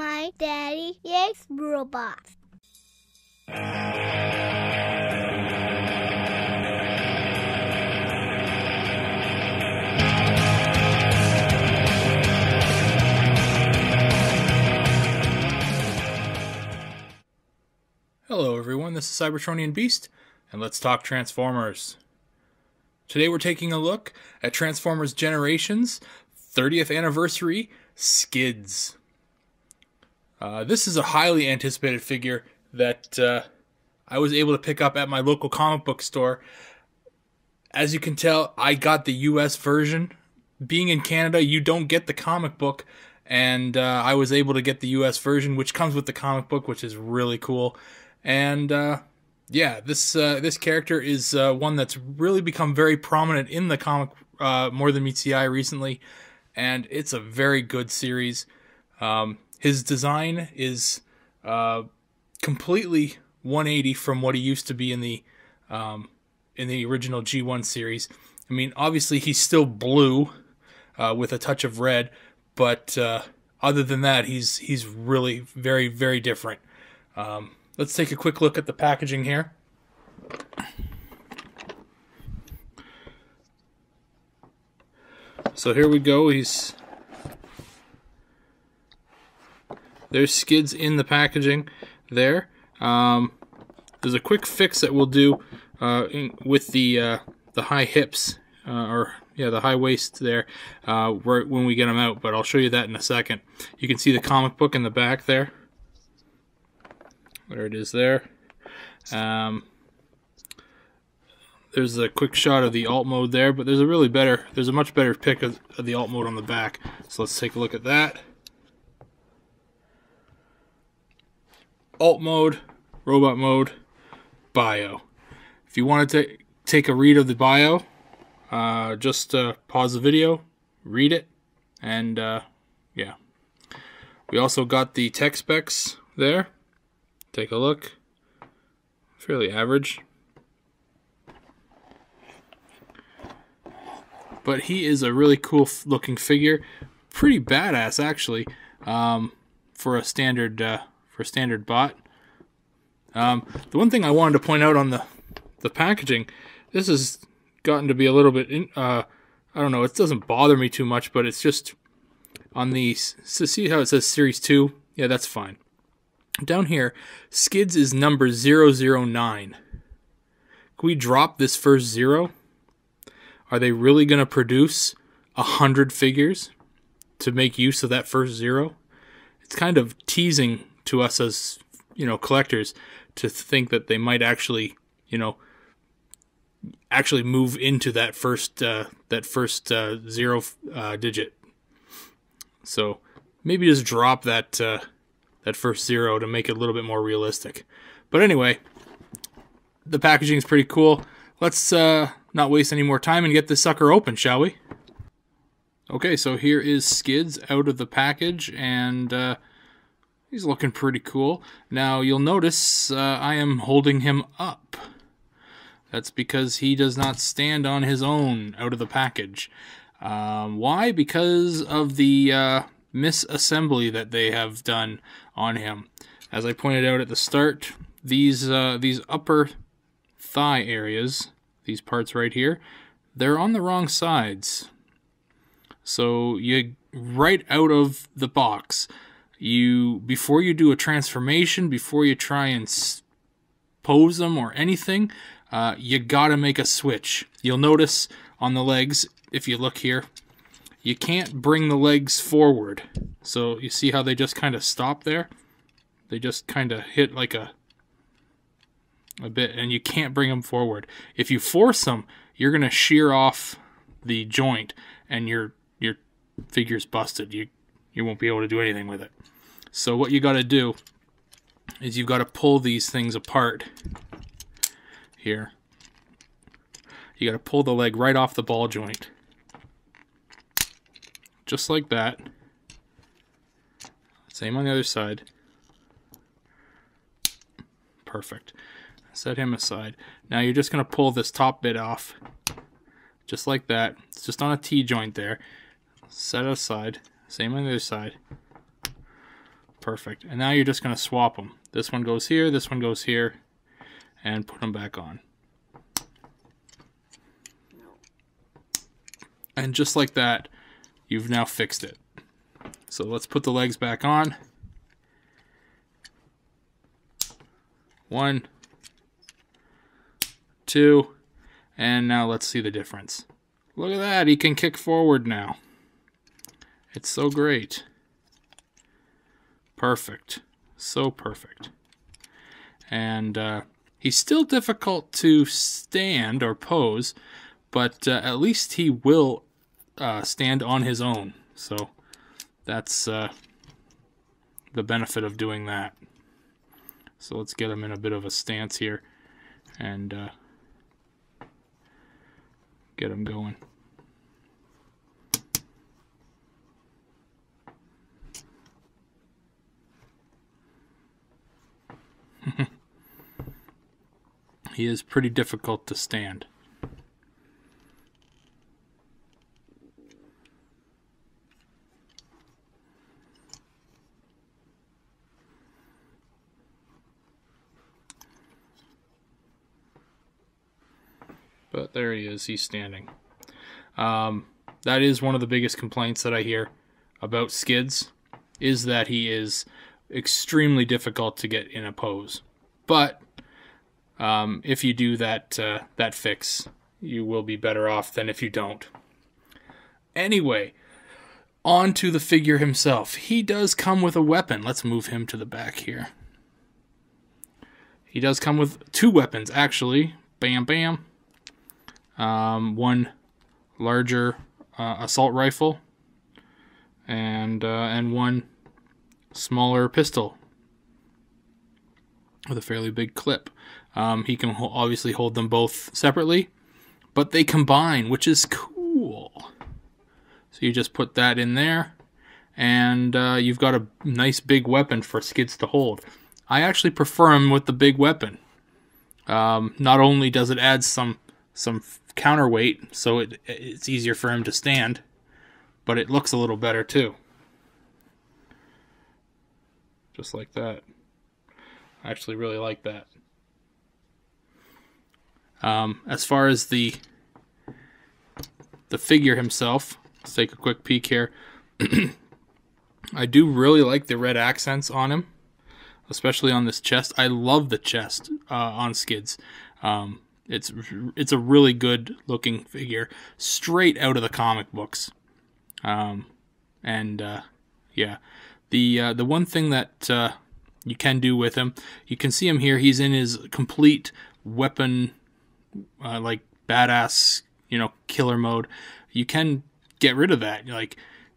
My daddy is robots. Hello everyone, this is Cybertronianbeast, and let's talk Transformers. Today we're taking a look at Transformers Generations 30th Anniversary Skids. This is a highly anticipated figure that I was able to pick up at my local comic book store. As you can tell, I got the US version. Being in Canada, you don't get the comic book, and I was able to get the US version, which comes with the comic book, which is really cool. And yeah, this character is one that's really become very prominent in the comic More Than Meets the Eye recently, and it's a very good series. His design is completely 180 from what he used to be in the original G1 series. I mean, obviously he's still blue with a touch of red, but other than that, he's really very, very different. Let's take a quick look at the packaging here. So here we go. There's Skids in the packaging there. There's a quick fix that we'll do with the high hips, the high waist there, when we get them out, but I'll show you that in a second. You can see the comic book in the back there. There it is there. There's a quick shot of the alt mode there, but there's a much better pic of the alt mode on the back. So let's take a look at that. Alt mode, robot mode, bio. If you want to take a read of the bio, just pause the video, read it, and yeah. We also got the tech specs there. Take a look. Fairly average. But he is a really cool looking figure. Pretty badass actually, for a standard bot. The one thing I wanted to point out on the packaging, this has gotten to be a little bit I don't know, it doesn't bother me too much, but it's just on these, so see how it says Series 2? Yeah, that's fine. Down here, Skids is number 009. Can we drop this first 0? Are they really going to produce 100 figures to make use of that first 0? It's kind of teasing to us as, collectors to think that they might actually, move into that first 0 digit. So maybe just drop that first 0 to make it a little bit more realistic. But anyway, the packaging is pretty cool. Let's not waste any more time and get this sucker open, shall we? Okay, so here is Skids out of the package, and he's looking pretty cool. Now, you'll notice I am holding him up. That's because he does not stand on his own out of the package. Why? Because of the misassembly that they have done on him. As I pointed out at the start, these upper thigh areas, these parts right here, they're on the wrong sides. So right out of the box, before you do a transformation, before you try and pose them or anything, you gotta make a switch. You'll notice on the legs, if you look here, you can't bring the legs forward. So you see how they just kind of stop there? They just kind of hit like a bit, and you can't bring them forward. If you force them, you're going to shear off the joint, and your figure's busted. You won't be able to do anything with it. So what you got to do is you've got to pull these things apart here. You got to pull the leg right off the ball joint. Just like that. Same on the other side. Perfect. Set him aside. Now you're just going to pull this top bit off. Just like that. It's just on a T-joint there. Set it aside. Same on the other side. Perfect. And now you're just going to swap them. This one goes here, this one goes here, and put them back on. And just like that, you've now fixed it. So let's put the legs back on. 1, 2, and now let's see the difference. Look at that, he can kick forward now. It's so great. Perfect. So perfect. And he's still difficult to stand or pose, but at least he will stand on his own. So that's the benefit of doing that. So let's get him in a bit of a stance here and get him going. He is pretty difficult to stand. But there he is, he's standing. That is one of the biggest complaints that I hear about Skids, is that he is extremely difficult to get in a pose. But if you do that fix, you will be better off than if you don't. Anyway, on to the figure himself. He does come with a weapon. Let's move him to the back here. He does come with 2 weapons, actually. Bam, bam. One larger assault rifle, and one smaller pistol with a fairly big clip. He can obviously hold them both separately, but they combine, which is cool. So you just put that in there, and you've got a nice big weapon for Skids to hold. I actually prefer him with the big weapon. Not only does it add some counterweight, so it's easier for him to stand, but it looks a little better too. Just like that. I actually really like that. As far as the figure himself, let's take a quick peek here. I do really like the red accents on him, especially on this chest. I love the chest on Skids. It's a really good looking figure, straight out of the comic books. Yeah, the one thing that you can do with him, you can see him here. He's in his complete weapon, like badass, killer mode. You can get rid of that. Like,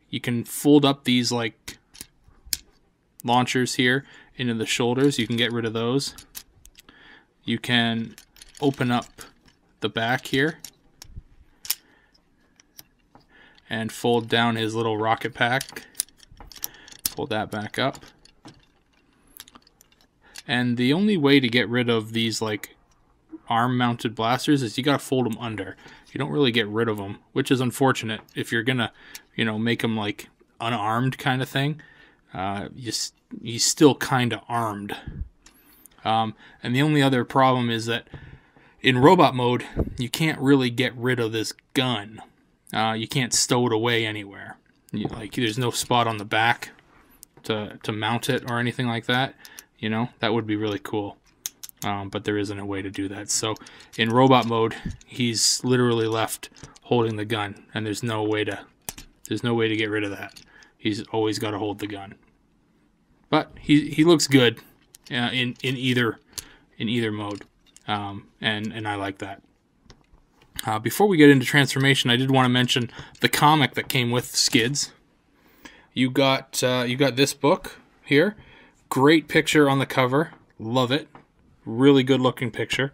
you can fold up these like launchers here into the shoulders. You can get rid of those. You can open up the back here and fold down his little rocket pack. Fold that back up. And the only way to get rid of these like arm mounted blasters is you gotta fold them under. You don't really get rid of them, which is unfortunate. If you're gonna, make them like unarmed kind of thing, he's still kind of armed. And the only other problem is that in robot mode, you can't really get rid of this gun. You can't stow it away anywhere. There's no spot on the back to mount it or anything like that. That would be really cool. But there isn't a way to do that. So in robot mode, he's literally left holding the gun, and there's no way to get rid of that. He's always got to hold the gun. But he looks good in either mode, and I like that. Before we get into transformation, I did want to mention the comic that came with Skids. You got this book here. Great picture on the cover. Love it. Really good looking picture.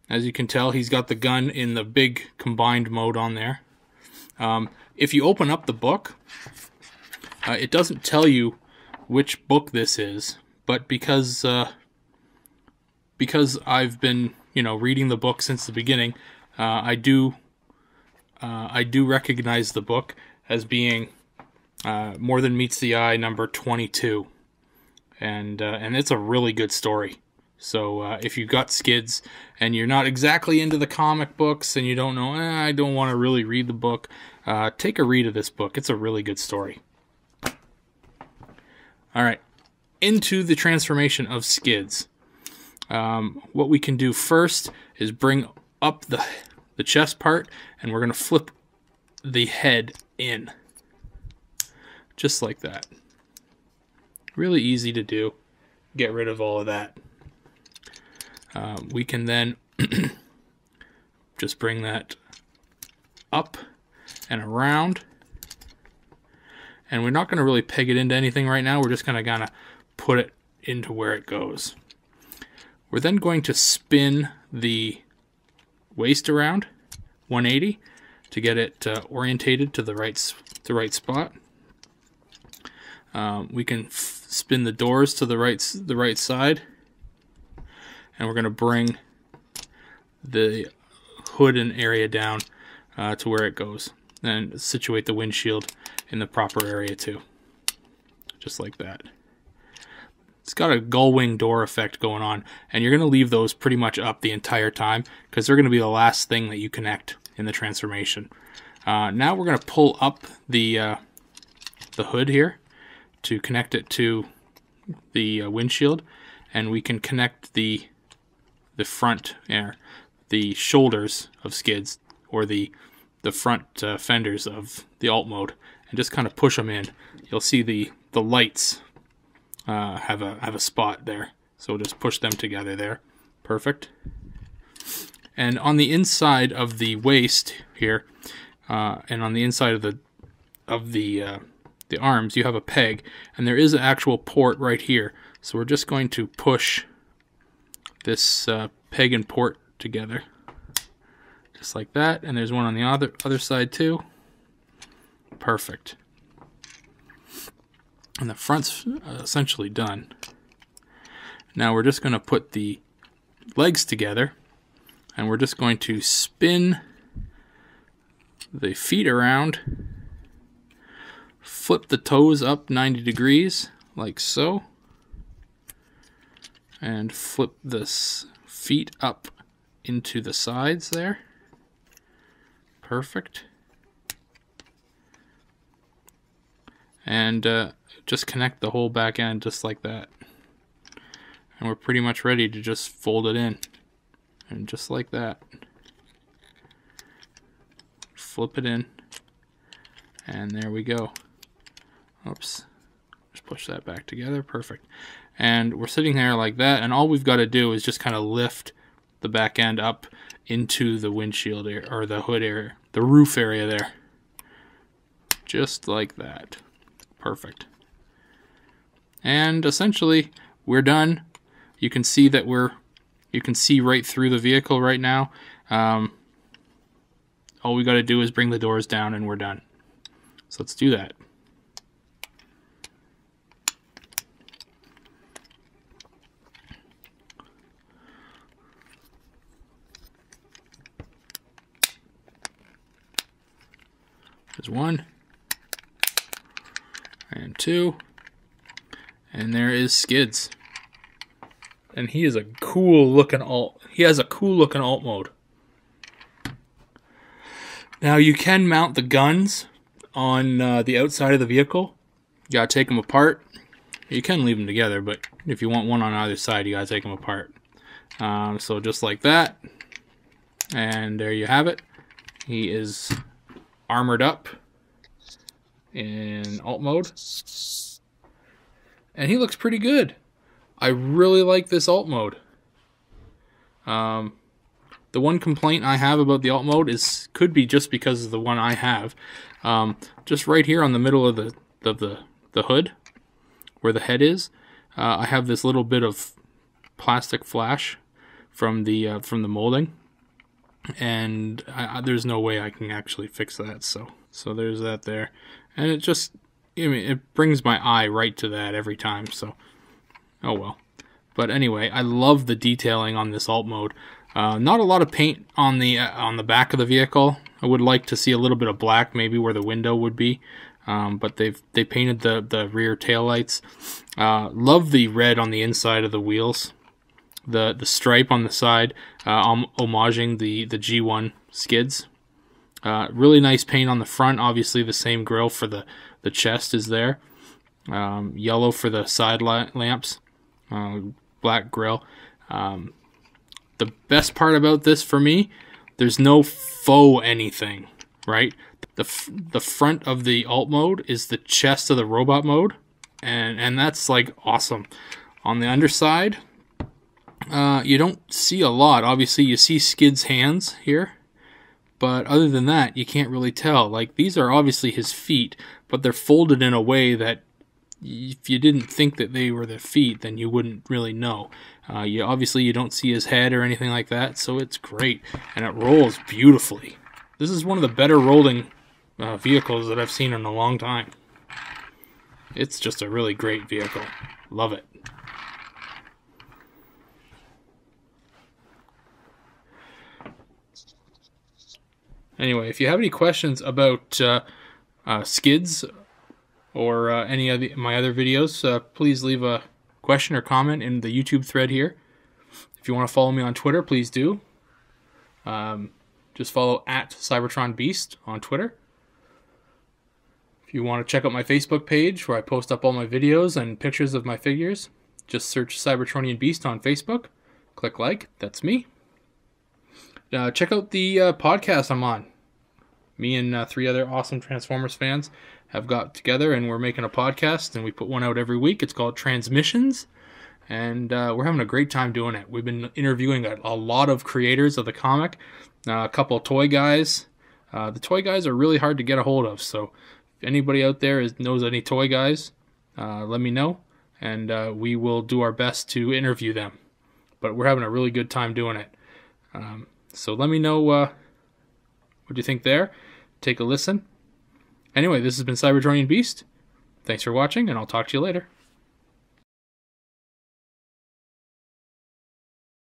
As you can tell, he's got the gun in the big combined mode on there. If you open up the book, it doesn't tell you which book this is, but because I've been reading the book since the beginning, I do recognize the book as being More Than Meets the Eye number 22. and it's a really good story. So if you've got Skids and you're not exactly into the comic books and you don't know, I don't want to really read the book, take a read of this book. It's a really good story. All right, into the transformation of Skids. What we can do first is bring up the chest part, and we're going to flip the head in. Just like that. Really easy to do. Get rid of all of that. We can then just bring that up and around. And we're not going to really peg it into anything right now. We're just going to kind of put it into where it goes. We're then going to spin the waist around 180 to get it orientated to the right spot. We can spin the doors to the right side, and we're going to bring the hood and area down to where it goes, and situate the windshield in the proper area too, just like that. It's got a gull wing door effect going on, and you're going to leave those pretty much up the entire time because they're going to be the last thing that you connect in the transformation. Now we're going to pull up the hood here to connect it to the windshield, and we can connect the front, the shoulders of Skids, or the front fenders of the alt mode, and just kind of push them in. You'll see the lights have a spot there, so we'll just push them together there. Perfect. And on the inside of the waist here, and on the inside of the arms, you have a peg, and there is an actual port right here. So we're just going to push this peg and port together, just like that. And there's one on the other side too. Perfect. And the front's essentially done. Now we're just going to put the legs together, and we're just going to spin the feet around, flip the toes up 90 degrees like so, and flip this feet up into the sides there. Perfect. And just connect the whole back end just like that, and we're pretty much ready to just fold it in, and just like that, flip it in, and there we go. Oops, just push that back together. Perfect. And we're sitting there like that, and all we've got to do is just kind of lift the back end up into the windshield area, or the hood area, the roof area there, just like that. Perfect. And essentially we're done. You can see that you can see right through the vehicle right now. All we got to do is bring the doors down and we're done. So let's do that. There's one. And two. And there is Skids. And he is a cool looking alt. He has a cool looking alt mode. Now you can mount the guns on the outside of the vehicle. You gotta take them apart. You can leave them together, but if you want one on either side, you gotta take them apart. So just like that. And there you have it. He is armored up in alt mode, and he looks pretty good. I really like this alt mode. The one complaint I have about the alt mode could be just because of the one I have. Just right here on the middle of the hood, where the head is, I have this little bit of plastic flash from the molding, and there's no way I can actually fix that. So there's that there. And it just, it brings my eye right to that every time, so, oh well. But anyway, I love the detailing on this alt mode. Not a lot of paint on the back of the vehicle. I would like to see a little bit of black, maybe where the window would be. but they painted the rear taillights. Love the red on the inside of the wheels. The stripe on the side, homaging the G1 skids. Really nice paint on the front. Obviously the same grille for the chest is there. Yellow for the side lamps. Black grille. The best part about this for me, there's no faux anything, right? The front of the alt mode is the chest of the robot mode, and that's like awesome. On the underside, you don't see a lot. Obviously, you see Skids' hands here, but other than that, you can't really tell. Like, these are obviously his feet, but they're folded in a way that if you didn't think that they were the feet, then you wouldn't really know. Obviously you don't see his head or anything like that, so it's great, and it rolls beautifully. This is one of the better rolling vehicles that I've seen in a long time. It's just a really great vehicle. Love it. Anyway, if you have any questions about Skids or any of my other videos, please leave a question or comment in the YouTube thread here. If you want to follow me on Twitter, please do. Just follow at Cybertronianbeast on Twitter. If you want to check out my Facebook page where I post up all my videos and pictures of my figures, just search Cybertronianbeast on Facebook. Click like, that's me. Check out the podcast I'm on. Me and 3 other awesome Transformers fans have got together and we're making a podcast, and we put one out every week. It's called Transmissions, and we're having a great time doing it. We've been interviewing a lot of creators of the comic, a couple of toy guys. The toy guys are really hard to get a hold of, so if anybody out there knows any toy guys, let me know, and we will do our best to interview them. But we're having a really good time doing it. So let me know what you think there. Take a listen. Anyway, this has been Cybertronianbeast. Thanks for watching, and I'll talk to you later.